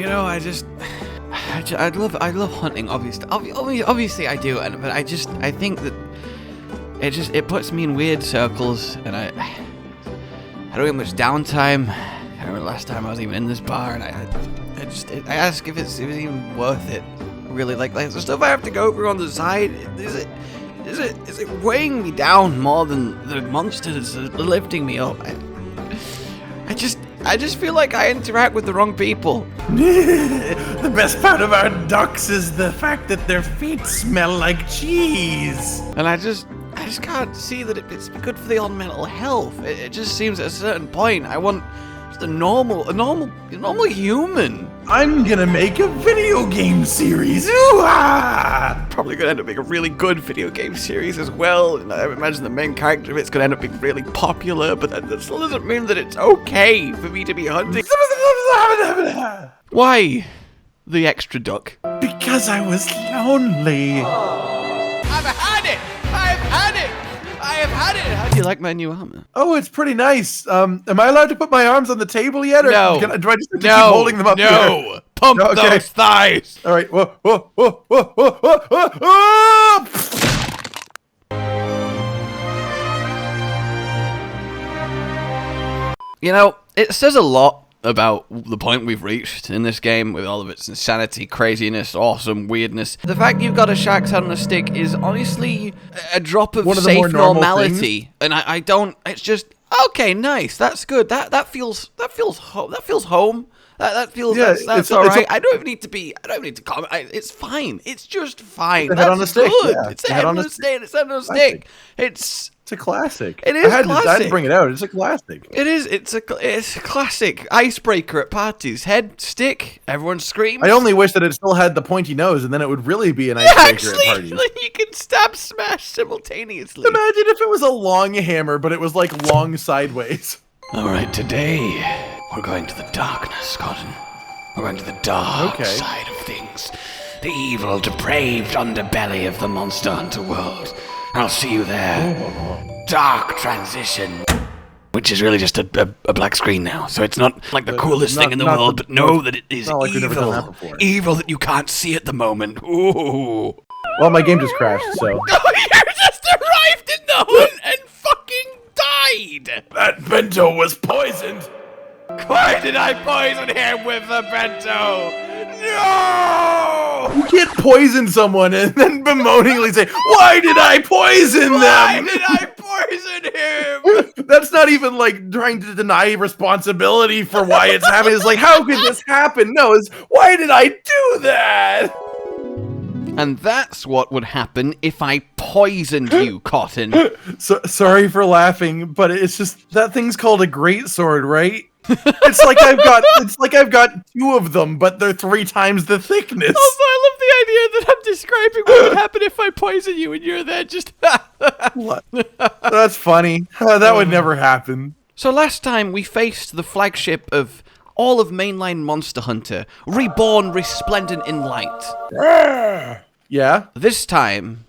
You know, I love hunting. Obviously I do, but I think that it puts me in weird circles, and I don't get much downtime. I remember last time I was even in this bar, and I ask if it's even worth it. Really, like the stuff I have to go through on the side. Is it weighing me down more than the monsters are lifting me up? I just feel like I interact with the wrong people. The best part of our ducks is the fact that their feet smell like cheese. And I just can't see that it's good for the old mental health. It just seems at a certain point I want just a normal human. I'm gonna make a video game series. Ooh-ah! Probably gonna end up being a really good video game series as well. And I imagine the main character of it's gonna end up being really popular, but that still doesn't mean that it's okay for me to be hunting. Why the extra duck? Because I was lonely. I've had it! I have had it! How do you like my new armor? Oh, it's pretty nice. Am I allowed to put my arms on the table yet? Or No. do I just have to keep holding them up here? No! Pump those thighs! All right. Whoa. You know, it says a lot about the point we've reached in this game with all of its insanity, craziness, awesome weirdness. The fact you've got a shark's head on a stick is honestly a drop of safe normality, and I don't. It's just okay, nice. That's good. That feels home. That feels that's all right. I don't even need to comment. It's fine. It's just fine. It's a head on a stick. Yeah, it's a head on a stick. It's a head on a stick. It's a classic. It is classic. I had to bring it out. It's a classic. It is. It's a classic icebreaker at parties. Head, stick, everyone screams. I only wish that it still had the pointy nose, and then it would really be an icebreaker at parties. You can stab smash simultaneously. Imagine if it was a long hammer, but it was like long sideways. All right, today we're going to the darkness, Cotton. We're going to the dark side of things. The evil, depraved underbelly of the Monster Hunter world. I'll see you there. Dark transition. Which is really just a black screen now, so it's not like the coolest thing in the world, but know that it is evil. Evil that you can't see at the moment. Ooh. Well, my game just crashed, so. Oh, you just arrived in the hunt and fucking died! That bento was poisoned! Why did I poison him with the bento? No! You can't poison someone and then bemoaningly say, "Why did I poison them? Why did I poison him?" That's not even like trying to deny responsibility for why it's happening. It's like, how could this happen? No, it's why did I do that? And that's what would happen if I poisoned you, Cotton. Sorry for laughing, but it's just that thing's called a greatsword, right? It's like I've got two of them, but they're 3 times the thickness. Also, I love the idea that I'm describing what would happen if I poison you and you're there just... What? That's funny. That would never happen. So last time we faced the flagship of all of mainline Monster Hunter, reborn resplendent in light. Yeah? This time...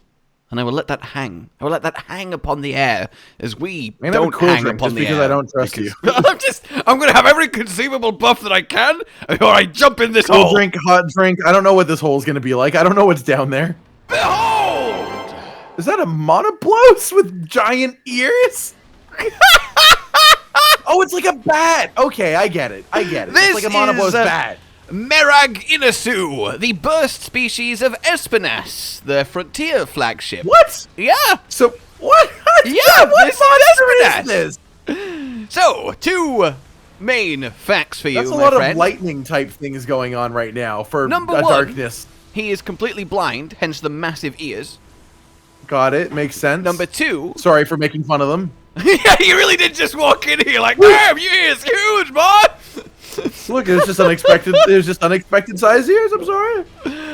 and I will let that hang. I will let that hang upon the air as we don't hang upon the air. Because I don't trust you. I'm going to have every conceivable buff that I can, or I jump in this hole. Cold drink, hot drink. I don't know what this hole is going to be like. I don't know what's down there. Behold! Is that a monoblos with giant ears? Oh, it's like a bat. Okay, I get it. It's like a monoblos bat. Meraginasu, the burst species of Espinas, the Frontier flagship. What? Yeah. So, what? Yeah, what this monster is this? So, 2 main facts for you, That's a my lot friend. of lightning type things going on right now for Number 1, darkness. He is completely blind, hence the massive ears. Got it. Makes sense. Number 2. Sorry for making fun of them. Yeah, you really did just walk in here like, damn, your ears huge, boy. Look, it's just unexpected. There's just unexpected size ears. I'm sorry.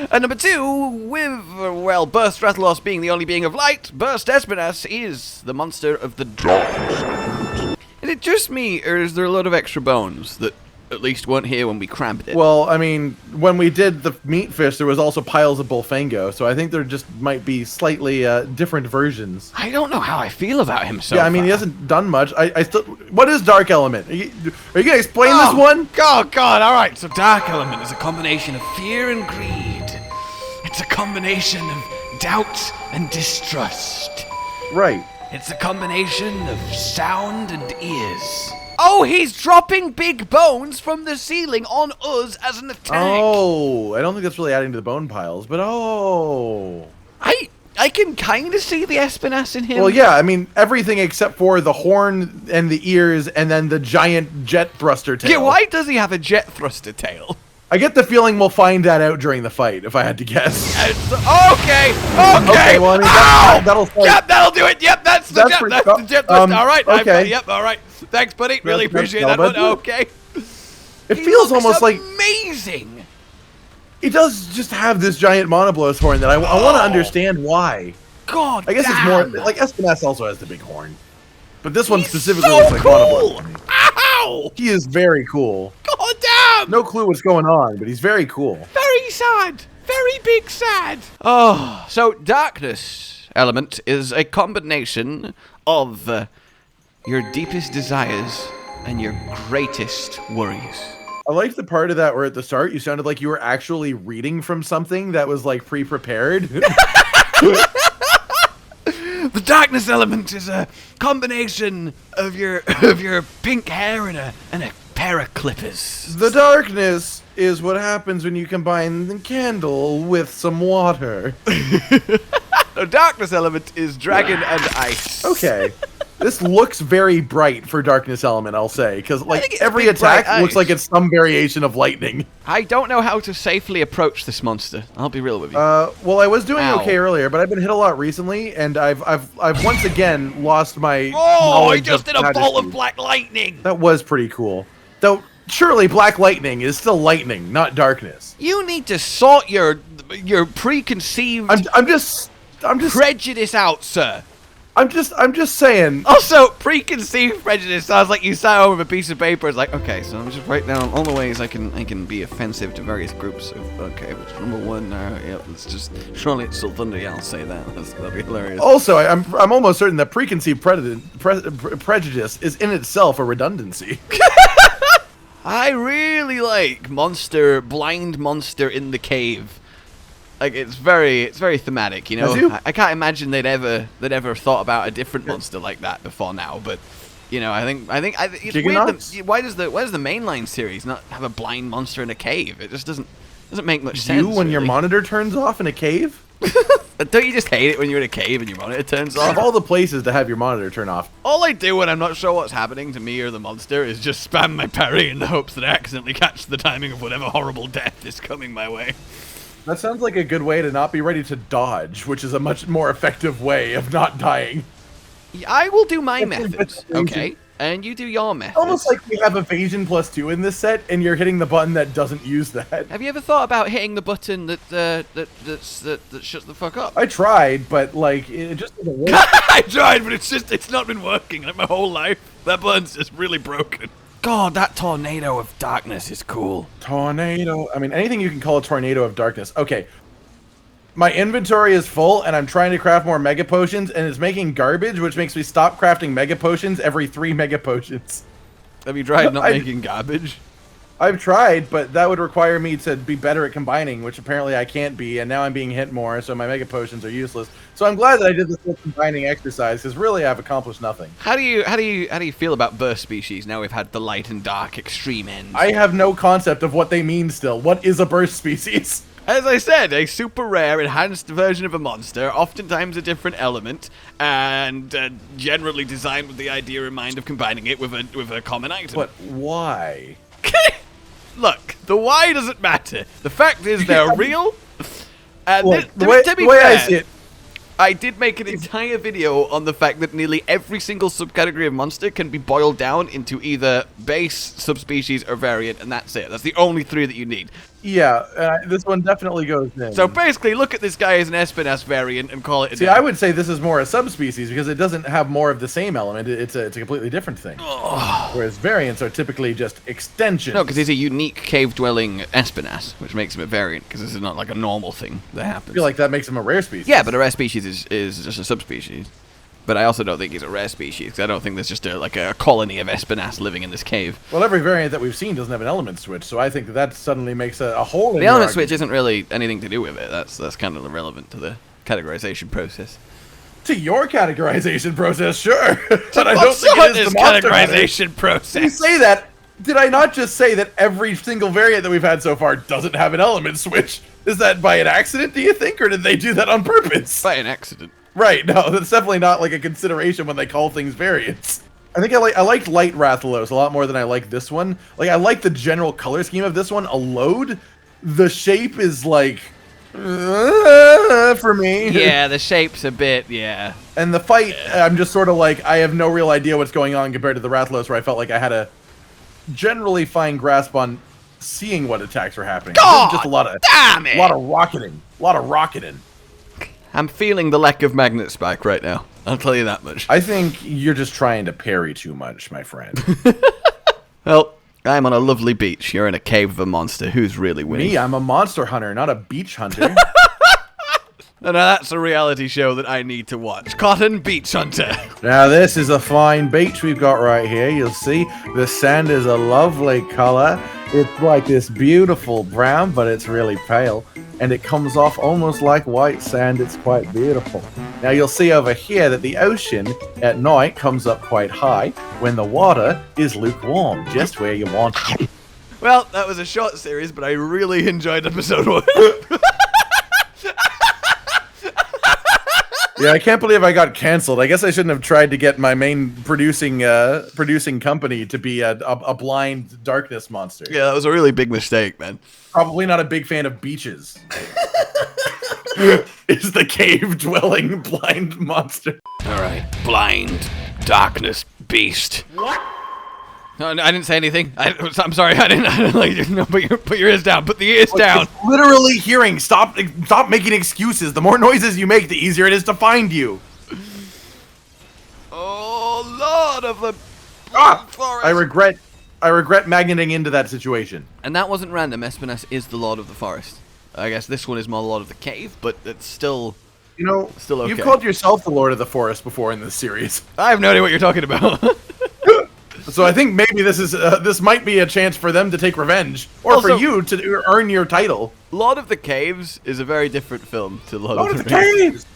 And number 2, with, well, Burst Rathalos being the only being of light, Burst Espinas is the monster of the darkness. Is it just me, or is there a lot of extra bones that at least weren't here when we crabbed it. Well, I mean, when we did the meat fish, there was also piles of Bullfango, so I think there just might be slightly different versions. I don't know how I feel about him so Yeah, I mean, he far. hasn't done much. I still... What is Dark Element? Are you gonna explain this one? God, alright. So Dark Element is a combination of fear and greed. It's a combination of doubt and distrust. Right. It's a combination of sound and ears. Oh, he's dropping big bones from the ceiling on us as an attack. Oh, I don't think that's really adding to the bone piles, but oh. I can kind of see the Espinas in him. Well, yeah, I mean, everything except for the horn and the ears and then the giant jet thruster tail. Yeah, why does he have a jet thruster tail? I get the feeling we'll find that out during the fight, if I had to guess. Okay. Okay, well, I mean, that'll fight. Yep, that'll do it. Yep, that's the jet thruster. All right. Okay. Yep, all right. Thanks, buddy. Really appreciate that but- one. Okay. It feels almost like amazing. it does just have this giant monoblos horn that I want to understand why. God, I guess it's more like Espinas also has the big horn, but this one He's specifically so looks like cool. monoblos. Ow! He is very cool. God damn! No clue what's going on, but he's very cool. Very sad. Very big sad. Oh, so Darkness Element is a combination of your deepest desires and your greatest worries. I liked the part of that where at the start you sounded like you were actually reading from something that was like pre-prepared. The Darkness Element is a combination of your pink hair and a pair of clippers. The darkness is what happens when you combine the candle with some water. The Darkness Element is dragon and ice. Okay. This looks very bright for Darkness Element, I'll say, because think like it's every big, bright attack looks ice. like it's some variation of lightning. I don't know how to safely approach this monster. I'll be real with you. Well, I was doing Ow. okay earlier, but I've been hit a lot recently, and I've once again lost my. Oh, he knowledge just of did a bolt of majesty. black lightning. That was pretty cool. Though surely black lightning is still lightning, not darkness. You need to sort your preconceived I'm just prejudice out, sir. I'm just saying. Also, preconceived prejudice sounds like you sat home with a piece of paper. It's like, okay, so I'm just write down all the ways I can be offensive to various groups. Okay, which number one? Yeah, it's just surely it's still thunder. Yeah, I'll say that. That'll be hilarious. Also, I'm almost certain that preconceived prejudice is in itself a redundancy. I really like blind monster in the cave. Like it's very thematic, you know. Has you? I can't imagine they'd ever thought about a different monster like that before now. But you know, I think it's weird. Why does the mainline series not have a blind monster in a cave? It just doesn't make much sense. You when your really. monitor turns off in a cave? Don't you just hate it when you're in a cave and your monitor turns off? Of all the places to have your monitor turn off. All I do when I'm not sure what's happening to me or the monster is just spam my parry in the hopes that I accidentally catch the timing of whatever horrible death is coming my way. That sounds like a good way to not be ready to dodge, which is a much more effective way of not dying. I will do my That's pretty methods, much okay? And you do your methods. Almost like we have evasion +2 in this set, and you're hitting the button that doesn't use that. Have you ever thought about hitting the button that shuts the fuck up? I tried, but like it just doesn't work. I tried, but it's not been working like my whole life. That button's just really broken. God, that tornado of darkness is cool. Tornado. I mean, anything you can call a tornado of darkness. Okay. My inventory is full, and I'm trying to craft more mega potions, and it's making garbage, which makes me stop crafting mega potions every 3 mega potions. Have you tried not I- making garbage? I've tried, but that would require me to be better at combining, which apparently I can't be, and now I'm being hit more, so my mega potions are useless. So I'm glad that I did this whole combining exercise, because really I've accomplished nothing. How do you feel about burst species now we've had the light and dark extreme ends? I have no concept of what they mean still. What is a burst species? As I said, a super rare, enhanced version of a monster, oftentimes a different element, and generally designed with the idea in mind of combining it with a common item. But why? Look, the why doesn't matter. The fact is they're real. And Look, to be the way I fair, see it, I did make an entire video on the fact that nearly every single subcategory of monster can be boiled down into either base, subspecies, or variant, and that's it. That's the only 3 that you need. Yeah, this one definitely goes in. So basically, look at this guy as an Espinas variant and call it a See, I would say this is more a subspecies because it doesn't have more of the same element. It's a completely different thing. Whereas variants are typically just extensions. No, because he's a unique cave-dwelling Espinas, which makes him a variant, because this is not like a normal thing that happens. I feel like that makes him a rare species. Yeah, but a rare species is just a subspecies. But I also don't think he's a rare species, because I don't think there's just a colony of Espinas living in this cave. Well, every variant that we've seen doesn't have an element switch, so I think that suddenly makes a hole in the element switch isn't really anything to do with it. That's kind of irrelevant to the categorization process. To your categorization process, sure. But I don't think it is the categorization process. You say that. Did I not just say that every single variant that we've had so far doesn't have an element switch? Is that by an accident, do you think, or did they do that on purpose? By an accident. Right, no, that's definitely not like a consideration when they call things variants. I think I liked Light Rathalos a lot more than I like this one. Like, I like the general color scheme of this one. A load, the shape is like, for me. Yeah, the shape's a bit, yeah. And the fight, I'm just sort of like, I have no real idea what's going on compared to the Rathalos, where I felt like I had a generally fine grasp on seeing what attacks were happening. God, just a lot of rocketing. A lot of rocketing. I'm feeling the lack of magnet spike right now. I'll tell you that much. I think you're just trying to parry too much, my friend. Well, I'm on a lovely beach. You're in a cave of a monster. Who's really winning? Me, I'm a monster hunter, not a beach hunter. Now that's a reality show that I need to watch. Cotton Beach Hunter. Now this is a fine beach we've got right here. You'll see the sand is a lovely color. It's like this beautiful brown, but it's really pale. And it comes off almost like white sand. It's quite beautiful. Now you'll see over here that the ocean at night comes up quite high when the water is lukewarm, just where you want it. Well, that was a short series, but I really enjoyed episode 1. Yeah, I can't believe I got canceled. I guess I shouldn't have tried to get my main producing company to be a blind darkness monster. Yeah, that was a really big mistake, man. Probably not a big fan of beaches. Is the cave-dwelling blind monster. Alright, blind darkness beast. What? No, I didn't say anything. I'm sorry, I didn't like you. No, put your ears down. Put the ears down. It's literally hearing. Stop making excuses. The more noises you make, the easier it is to find you. Oh, Lord of the forest. I regret magneting into that situation. And that wasn't random. Espinas is the Lord of the Forest. I guess this one is more Lord of the Cave, but it's still, still okay. You've called yourself the Lord of the Forest before in this series. I have no idea what you're talking about. So I think maybe this might be a chance for them to take revenge, or also, for you to earn your title. Lord of the Caves is a very different film to Lord of the Caves.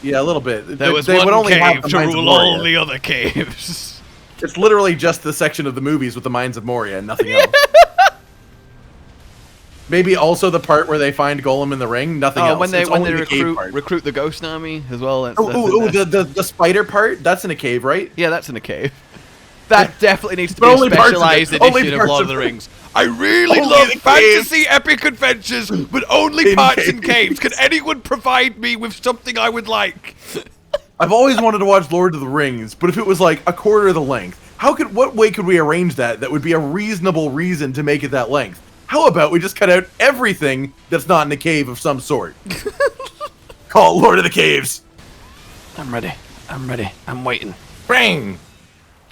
Yeah, a little bit. There was one cave to rule all the other caves. It's literally just the section of the movies with the Mines of Moria and nothing else. Maybe also the part where they find Golem in the ring. Nothing else. When they recruit the Ghost Army as well. The spider part. That's in a cave, right? Yeah, that's in a cave. That definitely needs to be a specialized edition of Lord of the Rings. I really love fantasy epic adventures, but only parts in caves. Can anyone provide me with something I would like? I've always wanted to watch Lord of the Rings, but if it was like a quarter of the length, what way could we arrange that would be a reasonable reason to make it that length? How about we just cut out everything that's not in a cave of some sort? Call it Lord of the Caves. I'm ready. I'm ready. I'm waiting. Bang!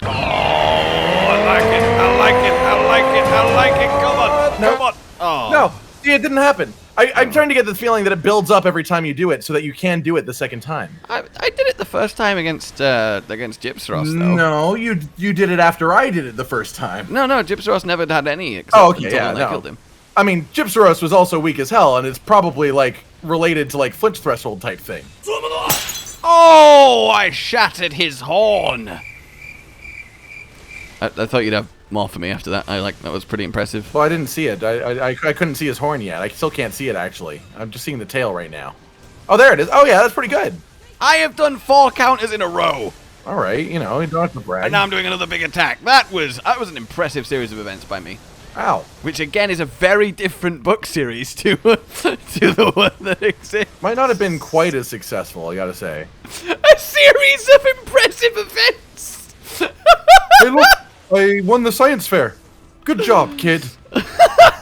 Oh, I like it. I like it. I like it. I like it. Come on. No. Come on. Oh. No. See, it didn't happen. I'm trying to get the feeling that it builds up every time you do it so that you can do it the second time. I did it the first time against Gypsros, though. No, you did it after I did it the first time. No, Gypsros never had any except until I killed him. I mean, Gypsros was also weak as hell, and it's probably, like, related to, like, flinch threshold type thing. Oh, I shattered his horn. I thought you'd have more for me after that. That was pretty impressive. Well, I didn't see it. I couldn't see his horn yet. I still can't see it, actually. I'm just seeing the tail right now. Oh, there it is. Oh, yeah, that's pretty good. I have done 4 counters in a row. All right, you don't have to brag. And now I'm doing another big attack. That was an impressive series of events by me. Ow. Which again is a very different book series to the one that exists. Might not have been quite as successful, I gotta say. A series of impressive events. Hey, look, I won the science fair. Good job, kid.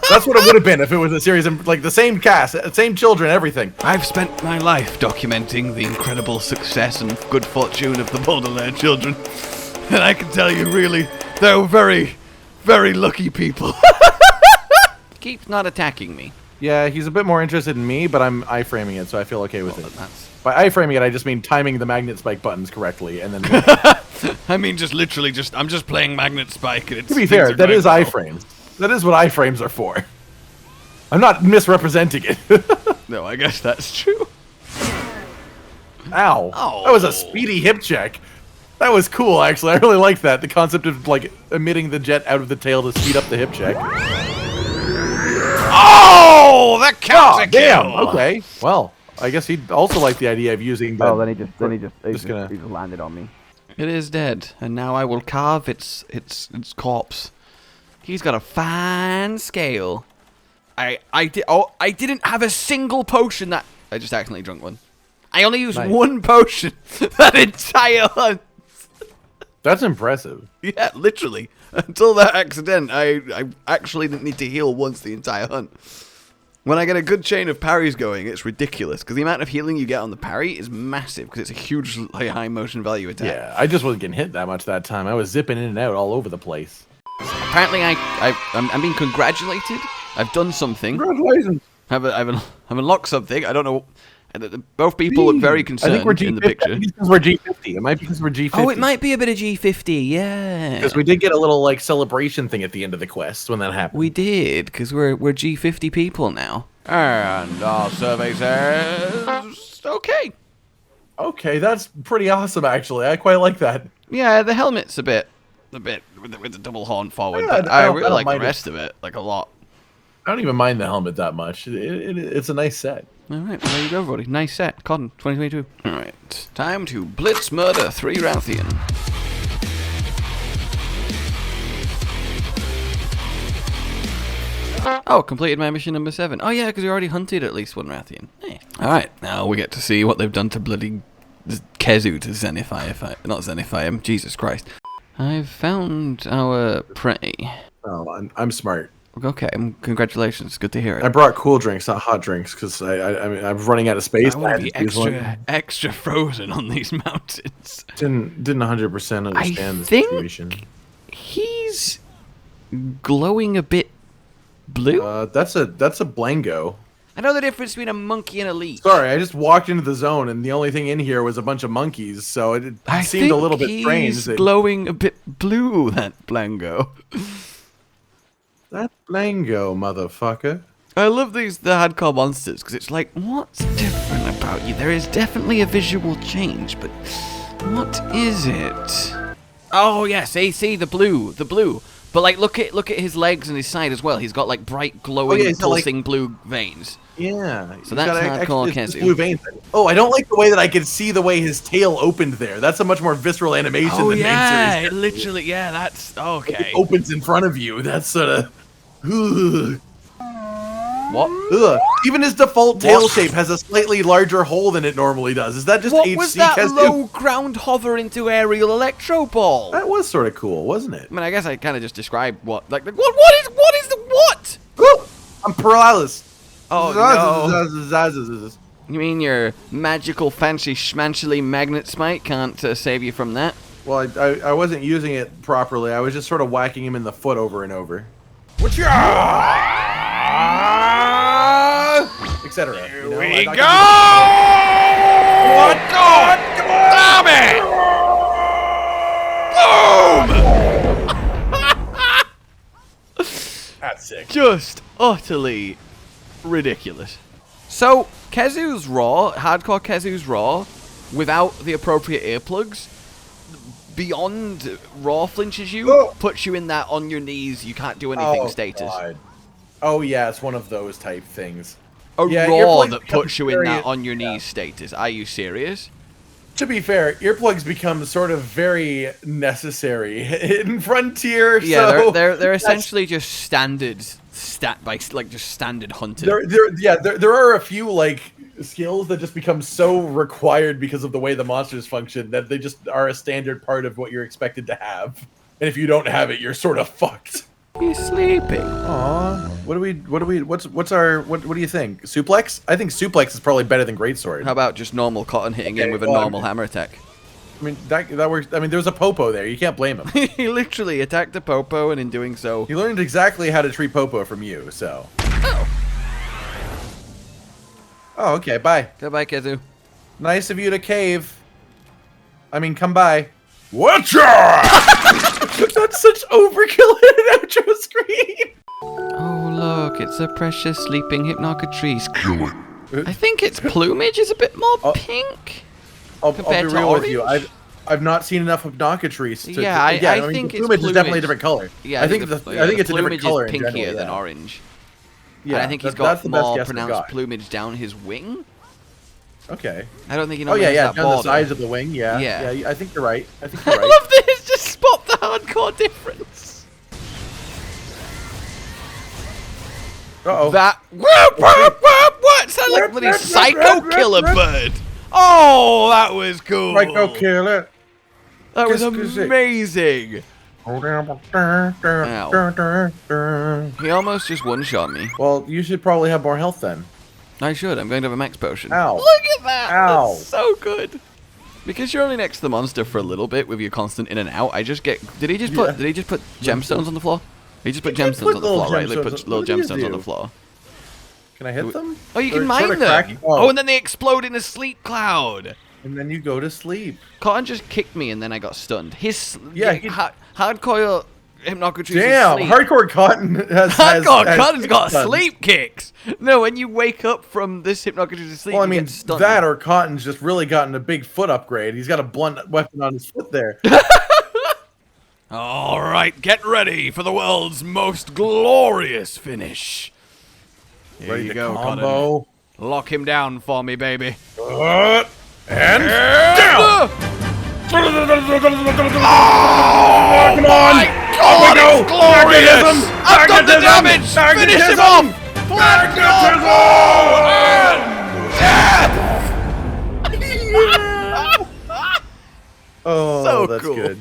That's what it would have been if it was a series of, like, the same cast, same children, everything. I've spent my life documenting the incredible success and good fortune of the Baudelaire children. And I can tell you, really, they're very, very lucky people. Keep not attacking me. Yeah, he's a bit more interested in me, but I'm iframing it, so I feel okay with it. That's... By iframing it, I just mean timing the magnet spike buttons correctly, and then... I mean, just literally, I'm just playing Magnet Spike. And it's, to be fair, that is iframes. That is what iframes are for. I'm not misrepresenting it. No, I guess that's true. Ow. Oh. That was a speedy hip check. That was cool, actually. I really liked that. The concept of, like, emitting the jet out of the tail to speed up the hip check. Oh, that counts a kill. Damn. Okay. Well, I guess he'd also like the idea of using the... Oh, then he just landed on me. It is dead, and now I will carve its corpse. He's got a fine scale. I didn't have a single potion that... I just accidentally drunk one. I only used one potion that entire hunt. That's impressive. Yeah, literally. Until that accident, I actually didn't need to heal once the entire hunt. When I get a good chain of parries going, it's ridiculous, because the amount of healing you get on the parry is massive, because it's a huge high motion value attack. Yeah, I just wasn't getting hit that much that time. I was zipping in and out all over the place. Apparently, I'm being congratulated. I've done something. Congratulations. I've unlocked something. I don't know. Both people look very concerned in the picture. Because we're G50. It might be because we're G50. Oh, it might be a bit of G50, yeah. Because we did get a little, like, celebration thing at the end of the quest when that happened. We did, because we're G50 people now. And our survey says... okay. Okay, that's pretty awesome, actually. I quite like that. Yeah, the helmet's a bit with the double horn forward, Yeah, but I really don't like the mind rest of it, like a lot. I don't even mind the helmet that much. It's a nice set. Alright, well, there you go, everybody. Nice set. Cotton, 2022. Alright, time to blitz murder 3 Rathian. Oh, completed my mission number 7. Oh yeah, because we already hunted at least one Rathian. Hey. Alright, now we get to see what they've done to bloody Kezu to zenify, not zenify him. Jesus Christ. I've found our prey. Oh, I'm smart. Okay, congratulations. Good to hear it. I brought cool drinks, not hot drinks, because I mean, I'm running out of space. I want to be extra frozen on these mountains. Didn't 100% understand the situation. He's glowing a bit blue. That's a Blango. I know the difference between a monkey and a leech. Sorry, I just walked into the zone, and the only thing in here was a bunch of monkeys, so it seemed a little bit strange. He's glowing a bit blue, that Blango. That Blango, motherfucker. I love the hardcore monsters, because it's like, what's different about you? There is definitely a visual change, but what is it? Oh, yeah, see, the blue. But, like, look at his legs and his side as well. He's got, like, bright, glowing, pulsing blue veins. Yeah. So that's hardcore Kezu. Blue veins. Oh, I don't like the way that I can see the way his tail opened there. That's a much more visceral animation than main series. Literally, yeah, that's okay. It opens in front of you. That's sort of... What? Ugh. Even his default tail shape has a slightly larger hole than it normally does. Is that just what HC was that Kezu? low ground hover into aerial electro ball? That was sort of cool, wasn't it? I mean, I guess I kind of just described what, like, what is the what? Ooh, I'm paralyzed. Oh no! You mean your magical, fancy, schmanchily magnet spike can't save you from that? Well, I wasn't using it properly. I was just sort of whacking him in the foot over and over. Etc. Here we go! What? God! Damn it! Boom! That's sick. Just utterly ridiculous. So, Kezu's Raw, hardcore Kezu's Raw, without the appropriate earplugs, beyond Raw flinches you, puts you in that on your knees, you can't do anything status. God. Oh yeah, it's one of those type things. Raw that puts you in that on your knees status. Are you serious? to be fair, earplugs become sort of very necessary in Frontier. Yeah, so they're essentially just standard just standard hunting. There are a few like skills that just become so required because of the way the monsters function that they just are a standard part of what you're expected to have. And if you don't have it, you're sort of fucked. He's sleeping. Aw. What do do you think? Suplex? I think suplex is probably better than greatsword. How about just normal Cotton hitting him with a normal hammer attack? I mean, that works. I mean, there was a Popo there. You can't blame him. He literally attacked a Popo, and in doing so... He learned exactly how to treat Popo from you, so... Oh, okay, bye. Goodbye, Kezu. Nice of you to cave. I mean, come by. Watch out! That's such overkill in an outro screen. Oh, look, it's a precious sleeping Hypnocatrice. Kill it. I think its plumage is a bit more pink. I'll be real with you. I've not seen enough of Hypnocatrice. I think the plumage is definitely a different color. Yeah, I think it's a different color in pinkier general, than orange. Yeah, and I think he's got more pronounced plumage down his wing. Okay. I don't think he knows that down border. the sides of the wing. Yeah. I think you're right. I think you're right. I love this. Just spot the hardcore difference. Uh-oh. That what? Sounds like a bloody psycho killer bird. Oh, that was cool. Psycho killer. That was amazing. Ow. He almost just one-shot me. Well, you should probably have more health then. I should. I'm going to have a max potion. Ow. Look at that. Ow. That's so good. Because you're only next to the monster for a little bit with your constant in and out, I just get... Did he just put gemstones on the floor? He just put gemstones on the floor, right? They put little gemstones on the floor. Can I hit them? Oh, you can mine them. Oh, and then they explode in a sleep cloud. And then you go to sleep. Cotton just kicked me and then I got stunned. Hardcore Hypnocatrice. Damn, hardcore Cotton has Cotton's got sleep kicks. No, when you wake up from this Hypnocatrice sleep, well, I mean, you get stunned. that or Cotton's just really gotten a big foot upgrade. He's got a blunt weapon on his foot there. All right, get ready for the world's most glorious finish. Here you go, combo. Cotton. Lock him down for me, baby. And Oh down! come on! My God, it's glorious! I've done the damage! Finish him off! Magnetism! Oh, So that's cool. good.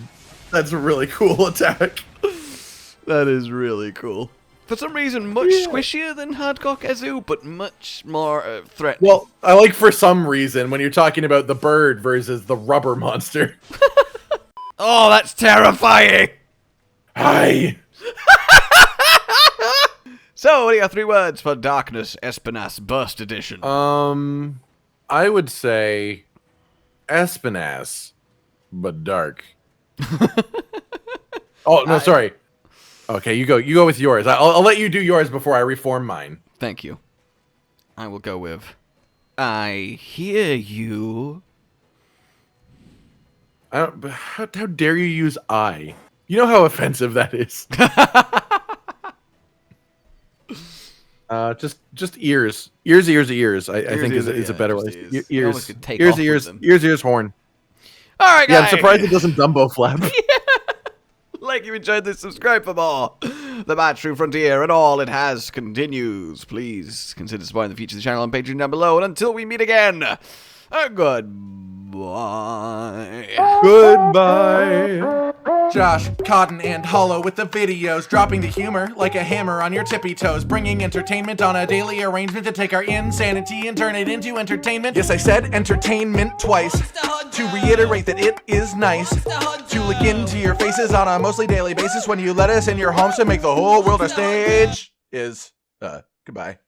That's a really cool attack. That is really cool. For some reason, much squishier than Hardcore Kazoo, but much more threatening. Well, I like for some reason when you're talking about the bird versus the rubber monster. Oh, that's terrifying! Hi! So, what are your 3 words for Darkness Espinas Burst Edition? I would say Espinas, but dark. Oh, no, sorry. Okay, you go with yours. I'll let you do yours before I reform mine. Thank you. I will go with I hear you. How dare you use I? You know how offensive that is. Just ears. Ears. I think is a better way. Ears, horn. All right, guys. Yeah, I'm surprised it doesn't Dumbo flap. Like you enjoyed this, subscribe for more. The Match Through Frontier and all it has continues. Please consider supporting the future of the channel on Patreon down below. And until we meet again, goodbye. Goodbye. Josh, Cotton, and Hollow with the videos, dropping the humor like a hammer on your tippy toes, bringing entertainment on a daily arrangement to take our insanity and turn it into entertainment. Yes, I said entertainment twice, to reiterate that it is nice to look into your faces on a mostly daily basis when you let us in your homes to make the whole world a stage. Goodbye.